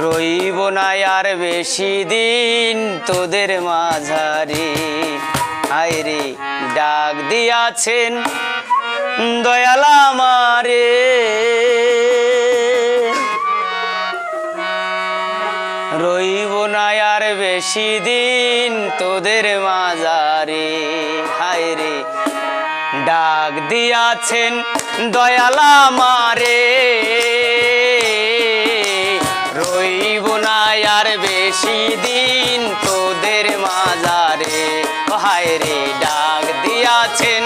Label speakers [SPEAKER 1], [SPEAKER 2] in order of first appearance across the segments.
[SPEAKER 1] রইব না আর বেশি দিন তোদের মাঝারে। হায়রে ডাক দিয়াছেন দয়াল আমারে, রইব না আর বেশি দিন তোদের মাঝারে। হায়রে ডাক দিয়াছেন দয়াল আমারে, রইব না আর বেশি দিন তোদের মাঝারে। হায়রে ডাক দিয়াছেন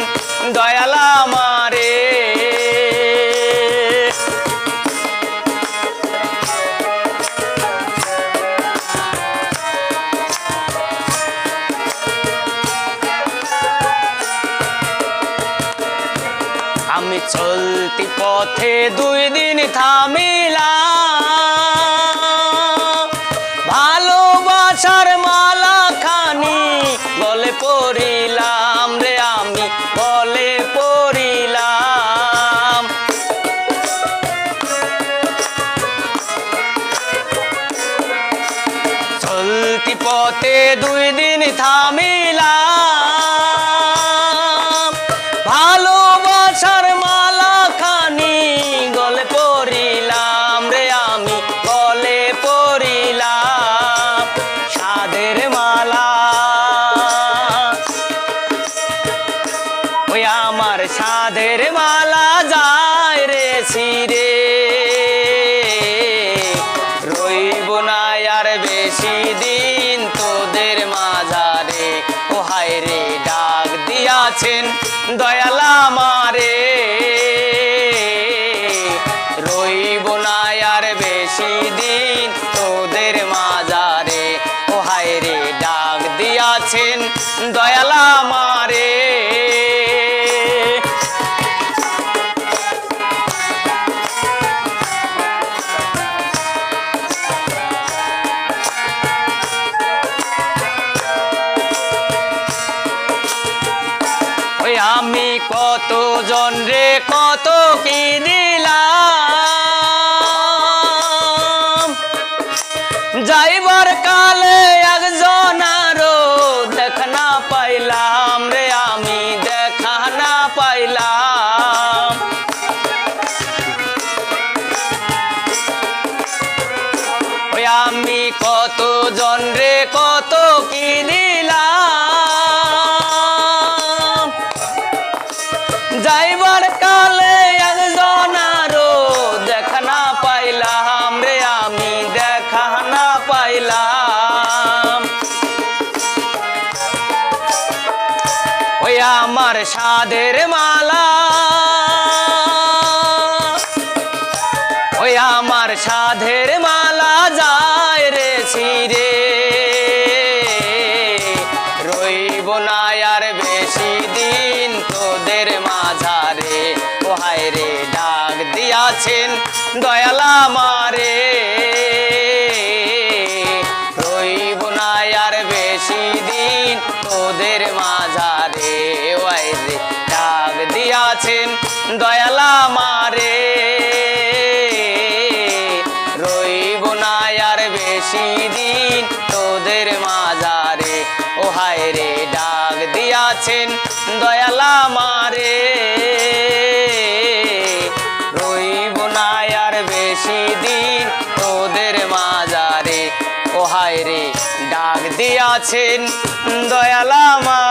[SPEAKER 1] দয়াল আমারে। আমি চলতি পথে 2 দিন থামিলাম, ভালোবাসার মালা খানি গলে পড়িলাম রে, আমি গলে পড়িলাম। চলতি পথে 2 দিন থামিলাম, ভালোবাসার মালা খানি গলে পড়িলাম রে, আমি গলে পড়িলাম। সাধের মালা ওই আমার সাধের মালা যায় রে ছিঁড়ে, রইব না আর বেশি দিন তোদের মাঝারে। ও হায়রে ডাক দিয়াছেন দয়াল আমারে, রইব না আর বেশি দিন তোদের মাঝারে। ও হায়রে ডাক দিয়াছেন দয়াল আমারে। আমি কত জন রে কত কি দিলাম, যাইবার কালে একজন আরো দেখা না পাইলাম রে, আমি দেখা না পাইলাম। ওই আমি কত জন রে কত কি দিলাম, যাইবার কালে একজন আরো দেখা না পাইলাম রে, আমি দেখা না পাইলাম। ওই আমার সাধের মালা, ওই আমার সাধের মালা যায় রে ছিঁড়ে, রইব না আর বেশি দিন তোদের মাঝারে। ও হায়রে ডাক দিয়াছেন দয়াল আমারে, রইব না আর বেশি দিন তোদের মাঝারে। ও হায়রে ডাক দিয়াছেন দয়াল আমারে, রইব না আর বেশি দিন তোদের মাঝারে। ও হায়রে ডাক দিয়াছেন দয়াল আমারে, রইব না আর বেশি দিন তোদের মাঝারে। ও হায়রে ডাক দিয়াছেন দয়াল আমারে।